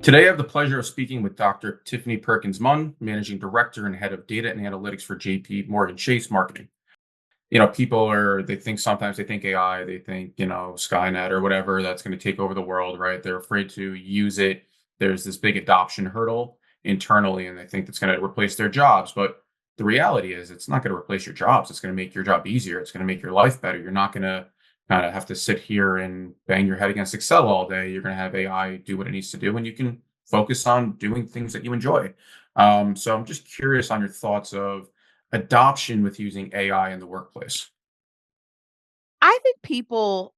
Today, I have the pleasure of speaking with Dr. Tiffany Perkins-Munn, Managing Director and Head of Data and Analytics for JP Morgan Chase Marketing. They think sometimes they think AI, they think, Skynet or whatever that's going to take over the world, right? They're afraid to use it. There's this big adoption hurdle internally, and they think that's going to replace their jobs. But the reality is, it's not going to replace your jobs. It's going to make your job easier. It's going to make your life better. You're not going to kind of have to sit here and bang your head against Excel all day. You're going to have AI do what it needs to do, and you can focus on doing things that you enjoy. So I'm just curious on your thoughts of adoption with using AI in the workplace. I think people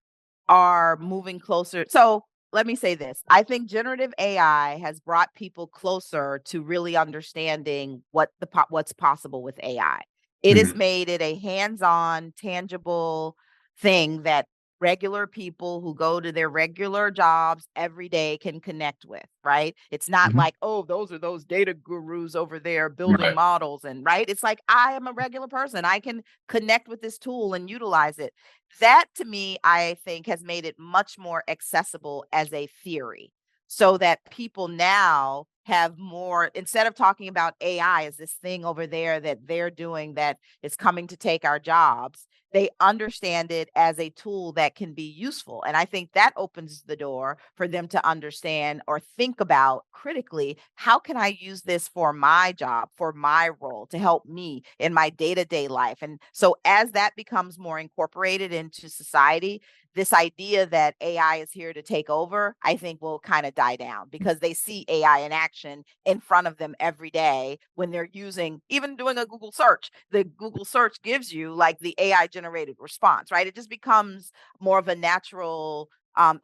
are moving closer. So let me say this. I think generative AI has brought people closer to really understanding what's possible with AI. It has Mhm. made it a hands-on, tangible thing that regular people who go to their regular jobs every day can connect with, right? It's not Mhm. like, oh, those are those data gurus over there building Right. models and right. It's like I am a regular person. I can connect with this tool and utilize it. That to me, I think has made it much more accessible as a theory so that people now have more, instead of talking about AI as this thing over there that they're doing that is coming to take our jobs, they understand it as a tool that can be useful. And I think that opens the door for them to understand or think about critically, how can I use this for my job, for my role, to help me in my day-to-day life? And so as that becomes more incorporated into society, this idea that AI is here to take over, I think will kind of die down because they see AI in action in front of them every day when they're using, even doing a Google search. The Google search gives you like the AI generated response, right? It just becomes more of a natural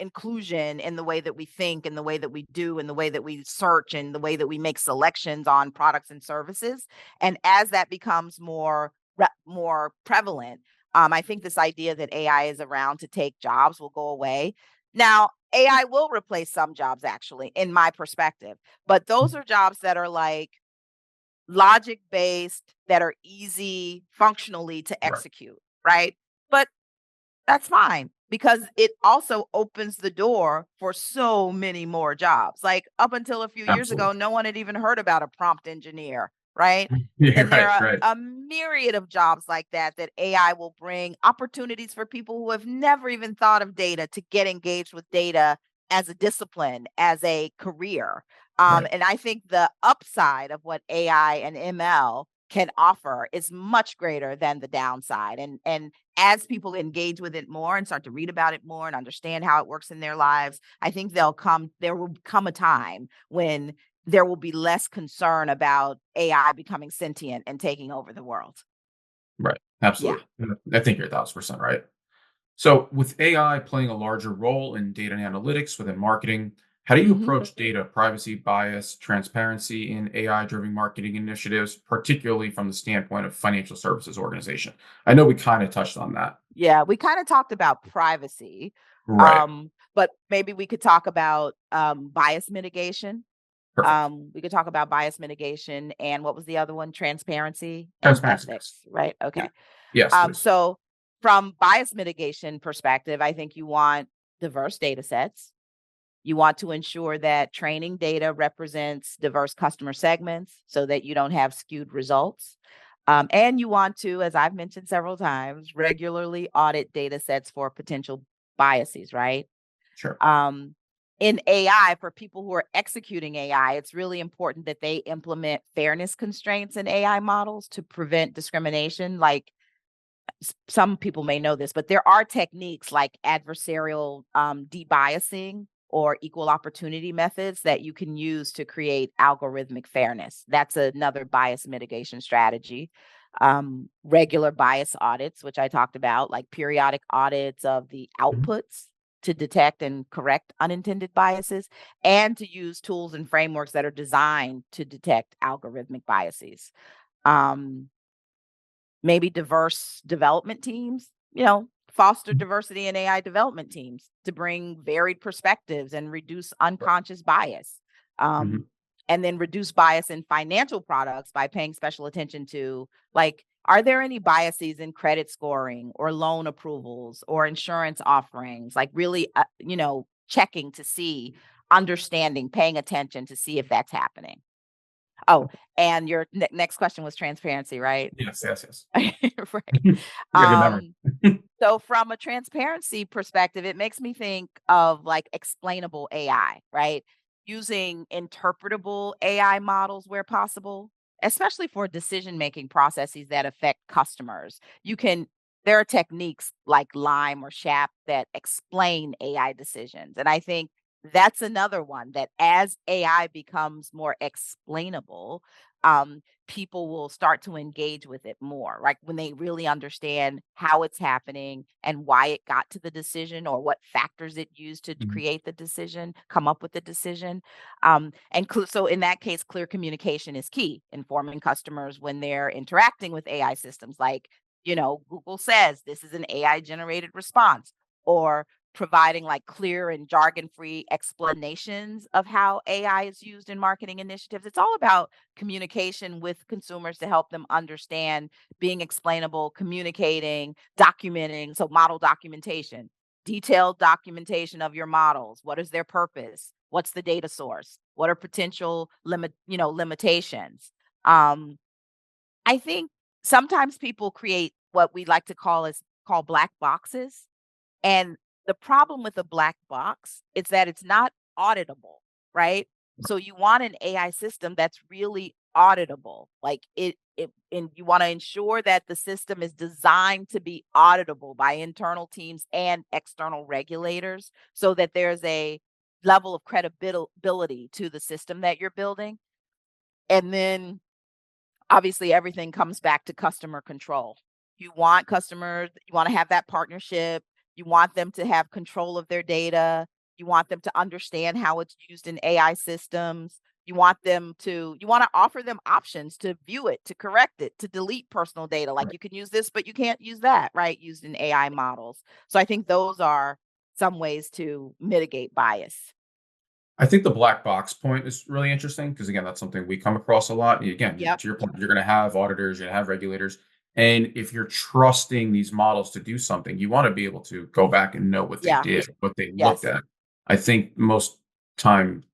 inclusion in the way that we think, in the way that we do, in the way that we search, and the way that we make selections on products and services. And as that becomes more prevalent, I think this idea that AI is around to take jobs will go away. Now, AI will replace some jobs, actually, in my perspective, but those are jobs that are like logic based, that are easy functionally to Right. execute, right? But that's fine because it also opens the door for so many more jobs. Like up until a few years ago, Absolutely. no one had even heard about a prompt engineer, right? Yeah, And there right, are right. a myriad of jobs like that AI will bring opportunities for people who have never even thought of data to get engaged with data as a discipline, as a career. Right. And I think the upside of what AI and ML can offer is much greater than the downside. And as people engage with it more and start to read about it more and understand how it works in their lives, I think there will come a time when there will be less concern about AI becoming sentient and taking over the world. Right. Yeah. Absolutely. I think you're 1,000% right. So, with AI playing a larger role in data and analytics within marketing, how do you hmm approach data privacy, bias, transparency in AI-driven marketing initiatives, particularly from the standpoint of financial services organization? I know we kind of touched on that. Yeah. We kind of talked about privacy, Right. but maybe we could talk about bias mitigation. Perfect. We could talk about bias mitigation and what was the other one? Transparency and Transparency. ethics, Yes. right? Yeah. Okay. Yes, please. So from bias mitigation perspective, I think you want diverse data sets. You want to ensure that training data represents diverse customer segments so that you don't have skewed results. And you want to, as I've mentioned several times, regularly audit data sets for potential biases, right? Sure. Um, in AI, for people who are executing AI, it's really important that they implement fairness constraints in AI models to prevent discrimination. Like some people may know this, but there are techniques like adversarial debiasing or equal opportunity methods that you can use to create algorithmic fairness. That's another bias mitigation strategy. Regular bias audits, which I talked about, like periodic audits of the Mhm. outputs to detect and correct unintended biases, and to use tools and frameworks that are designed to detect algorithmic biases. Um, Maybe diverse development teams, foster diversity in AI development teams to bring varied perspectives and reduce Right. unconscious bias. Mhm. Um, and then reduce bias in financial products by paying special attention to, like, are there any biases in credit scoring or loan approvals or insurance offerings? Like, really, checking to see understanding, paying attention to see if that's happening. Oh, and your next question was transparency, right? Yes, yes, yes. Right. You got a good memory. So from a transparency perspective, it makes me think of like explainable AI, right? Using interpretable AI models where possible, especially for decision-making processes that affect customers. There are techniques like Lime or SHAP that explain AI decisions. And I think that's another one that as AI becomes more explainable, people will start to engage with it more, like when they really understand how it's happening and why it got to the decision or what factors it used to Mhm. create the decision, come up with the decision. So in that case, clear communication is key, informing customers when they're interacting with AI systems. Like, Google says this is an AI generated response, or providing like clear and jargon free explanations of how AI is used in marketing initiatives. It's all about communication with consumers to help them understand, being explainable, communicating, documenting. So, model documentation, detailed documentation of your models. What is their purpose? What's the data source? What are potential limitations? Um, I think sometimes people create what we like to call black boxes, and the problem with a black box is that it's not auditable, right? So you want an AI system that's really auditable. Like and you want to ensure that the system is designed to be auditable by internal teams and external regulators so that there's a level of credibility to the system that you're building. And then obviously everything comes back to customer control. You want customers, you want to have that partnership, you want them to have control of their data, you want them to understand how it's used in AI systems. You want to offer them options to view it, to correct it, to delete personal data. Like you can use this, but you can't use that, right? Used in AI models. So I think those are some ways to mitigate bias. I think the black box point is really interesting because again, that's something we come across a lot. And again, Yep. to your point, you're going to have auditors, you're going to have regulators, and if you're trusting these models to do something, you want to be able to go back and know what they Yeah. did, what they looked Yes. at. I think time,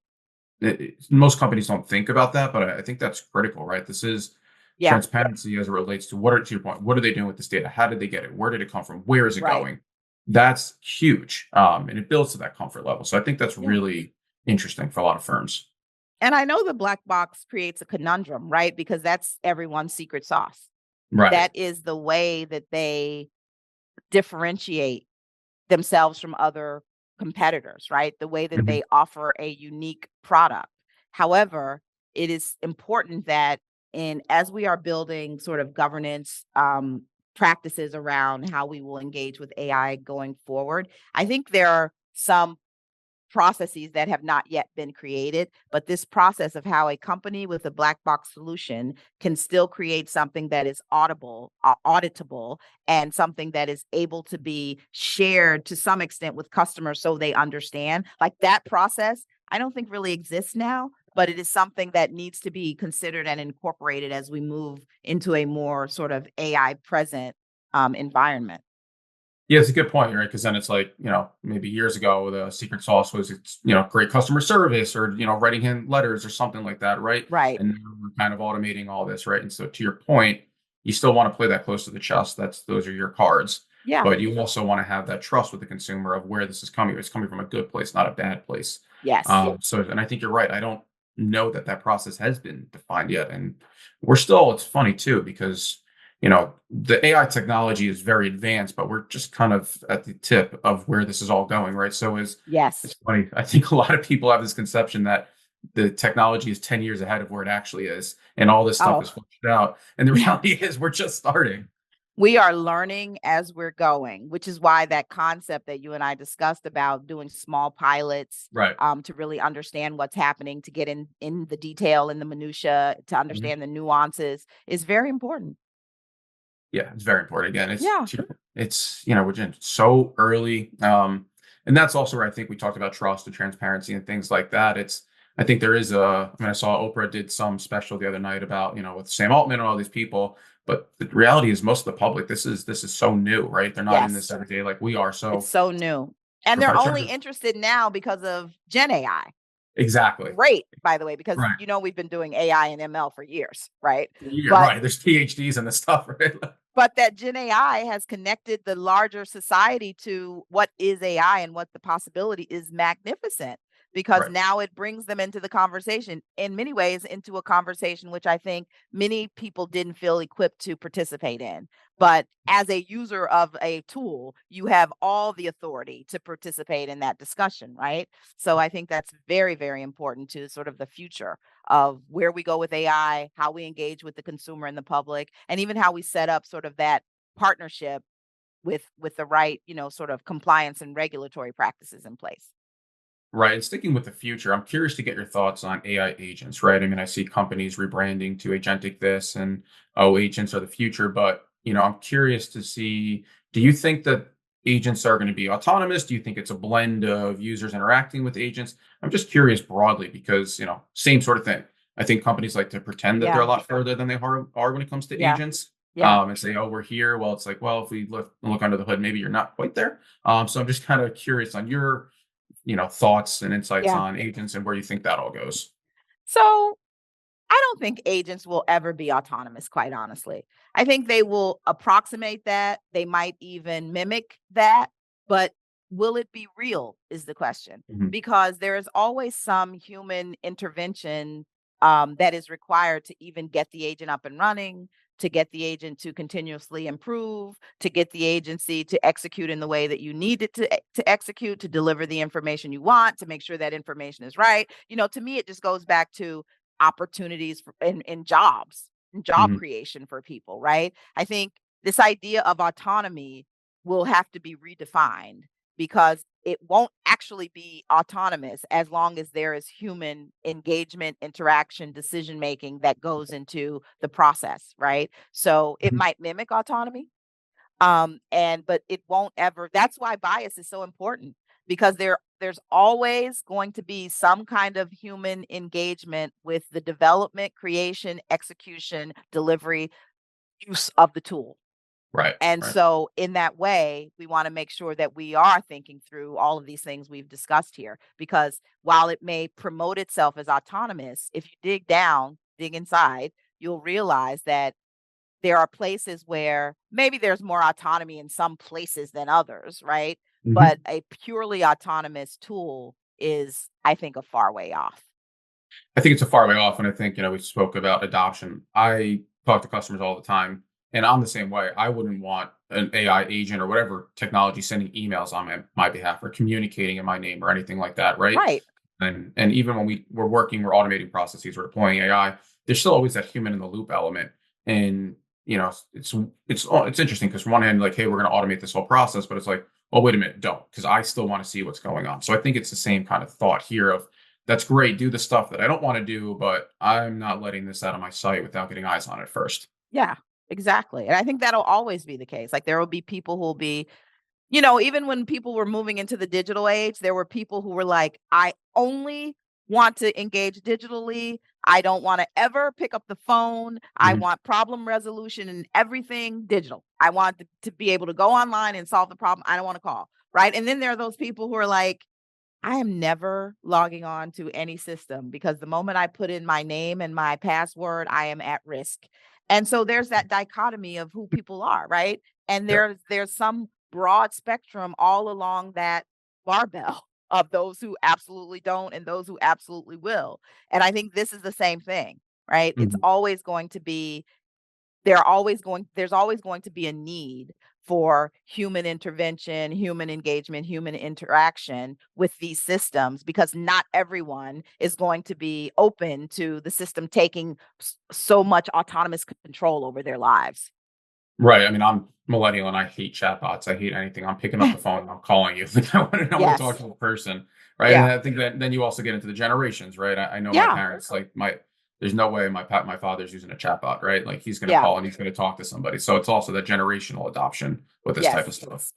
most companies don't think about that, but I think that's critical, right? This is Yeah. transparency as it relates to to your point, what are they doing with this data? How did they get it? Where did it come from? Where is it Right. going? That's huge, and it builds to that comfort level. So I think that's Yeah. really interesting for a lot of firms. And I know the black box creates a conundrum, right? Because that's everyone's secret sauce. Right. That is the way that they differentiate themselves from other competitors, right? The way that Mhm. they offer a unique product. However, it is important that as we are building sort of governance practices around how we will engage with AI going forward, I think there are some processes that have not yet been created, but this process of how a company with a black box solution can still create something that is auditable, and something that is able to be shared to some extent with customers so they understand. Like that process, I don't think really exists now, but it is something that needs to be considered and incorporated as we move into a more sort of AI present environment. Yeah, it's a good point, right? Because then it's like, maybe years ago, the secret sauce was it's, great customer service or, writing in letters or something like that, right? Right. And now we're kind of automating all this, right? And so to your point, you still want to play that close to the chest. Those are your cards. Yeah. But you also want to have that trust with the consumer of where this is coming. It's coming from a good place, not a bad place. Yes. And I think you're right. I don't know that process has been defined yet. And it's funny too, because the AI technology is very advanced, but we're just kind of at the tip of where this is all going, right? Yes. It's funny. I think a lot of people have this conception that the technology is 10 years ahead of where it actually is, and all this stuff Oh, is fleshed out. And the yeah. reality is we're just starting. We are learning as we're going, which is why that concept that you and I discussed about doing small pilots Right. to really understand what's happening, to get in the detail, in the minutia, to Mhm. understand the nuances is very important. Yeah, it's very important. Again, Yeah. we're just so early. And that's also where I think we talked about trust and transparency and things like that. I think there is I saw Oprah did some special the other night about, with Sam Altman and all these people. But the reality is most of the public, this is so new, right? They're not in this Yes. every day like we are. It's So so new. And if they're I try only to interested now because of Gen AI. Exactly. Great, by the way, because Right. we've been doing AI and ML for years, right? Yeah, But right. There's PhDs and this stuff, right? that Gen AI has connected the larger society to what is AI and what the possibility is magnificent, because Right. now it brings them into the conversation, in many ways into a conversation which I think many people didn't feel equipped to participate in. But as a user of a tool, you have all the authority to participate in that discussion, right? So I think that's very, very important to sort of the future of where we go with AI, how we engage with the consumer and the public, and even how we set up sort of that partnership with the right, sort of compliance and regulatory practices in place. Right. And sticking with the future, I'm curious to get your thoughts on AI agents, right? I mean, I see companies rebranding to agentic this and oh, agents are the future, but I'm curious to see, do you think that agents are going to be autonomous? Do you think it's a blend of users interacting with agents? I'm just curious broadly because, same sort of thing. I think companies like to pretend that they're Yeah, a lot further than they are when it comes to yeah, agents. yeah, And say, oh, we're here. Well, it's like, well, if we look under the hood, maybe you're not quite there. So I'm just kind of curious on your thoughts and insights yeah. on agents and where you think that all goes. So I don't think agents will ever be autonomous, quite honestly. I think they will approximate that. They might even mimic that, but will it be real is the question. Mhm. Because there is always some human intervention that is required to even get the agent up and running, to get the agent to continuously improve, to get the agency to execute in the way that you need it to execute, to deliver the information you want, to make sure that information is right. To me, it just goes back to opportunities in jobs and job Mhm. creation for people, right? I think this idea of autonomy will have to be redefined, because it won't actually be autonomous as long as there is human engagement, interaction, decision making that goes into the process, right? So it Mhm. might mimic autonomy, and but it won't ever. That's why bias is so important, because there's always going to be some kind of human engagement with the development, creation, execution, delivery, use of the tool. Right, And right. so in that way, we want to make sure that we are thinking through all of these things we've discussed here, because while it may promote itself as autonomous, if you dig down, dig inside, you'll realize that there are places where maybe there's more autonomy in some places than others, right? But Mhm. a purely autonomous tool is, I think, a far way off. I think it's a far way off, and I think, we spoke about adoption. I talk to customers all the time, and I'm the same way. I wouldn't want an AI agent or whatever technology sending emails on my behalf or communicating in my name or anything like that, right? Right. And even when we're working, we're automating processes, we're deploying AI, there's still always that human in the loop element. And it's interesting because from one hand, like, hey, we're going to automate this whole process, but it's like, oh, wait a minute, don't, because I still want to see what's going on. So I think it's the same kind of thought here of that's great, do the stuff that I don't want to do, but I'm not letting this out of my sight without getting eyes on it first. Yeah, exactly. And I think that'll always be the case. Like there will be people who will be, even when people were moving into the digital age, there were people who were like, I only want to engage digitally. I don't want to ever pick up the phone. I Mhm. want problem resolution and everything digital. I want to be able to go online and solve the problem. I don't want to call. Right. And then there are those people who are like, I am never logging on to any system, because the moment I put in my name and my password, I am at risk. And so there's that dichotomy of who people are, right? And Yep. there's some broad spectrum all along that barbell of those who absolutely don't and those who absolutely will. And I think this is the same thing, right? It's Mhm. always going to be there's always going to be a need for human intervention, human engagement, human interaction with these systems, because not everyone is going to be open to the system taking so much autonomous control over their lives. Right. I mean, I'm millennial and I hate chatbots. I hate anything. I'm picking up the phone and I'm calling you. Like, I want to talk Yes. to a person. Right. And Yeah. I think that then you also get into the generations, right? I know my Yeah. parents, like there's no way my father's using a chatbot, right? Like he's going to Yeah. call and he's going to talk to somebody. So it's also that generational adoption with this type of Yes. stuff.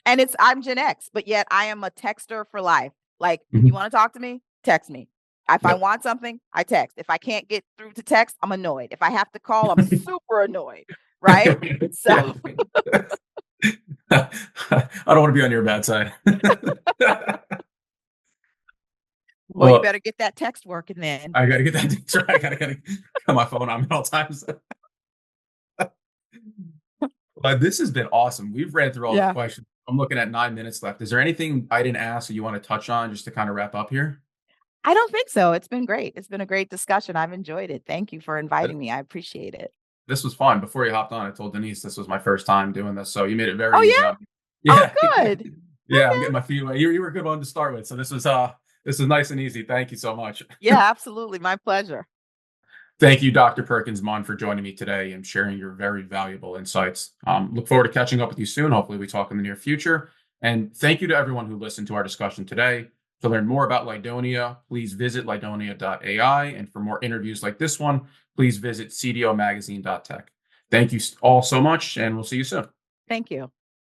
And I'm Gen X, but yet I am a texter for life. Like, you Mhm. want to talk to me? Text me. If I Yep. want something, I text. If I can't get through to text, I'm annoyed. If I have to call, I'm super annoyed. Right. Yeah. So, I don't want to be on your bad side. Well, you Well, better get that text working then. I gotta get that thing right. I gotta got my phone on me at all times. But this has been awesome. We've ran through all the Yeah. questions. I'm looking at 9 minutes left. Is there anything I didn't ask that you want to touch on just to kind of wrap up here? I don't think so. It's been great. It's been a great discussion. I've enjoyed it. Thank you for Th- inviting me. I appreciate it. This was fun. Before you hopped on, I told Denise this was my first time doing this, so you made it very Oh, easy yeah? on me. Oh, Yeah, good. yeah. I'm Okay. getting my feet wet. You were a good one to start with, so this was nice and easy. Thank you so much. Yeah, absolutely. My pleasure. Thank you, Dr. Perkins-Munn, for joining me today and sharing your very valuable insights. Look forward to catching up with you soon. Hopefully, we talk in the near future. And thank you to everyone who listened to our discussion today. To learn more about Lydonia, please visit lydonia.ai. And for more interviews like this one, please visit cdomagazine.tech. Thank you all so much, and we'll see you soon. Thank you.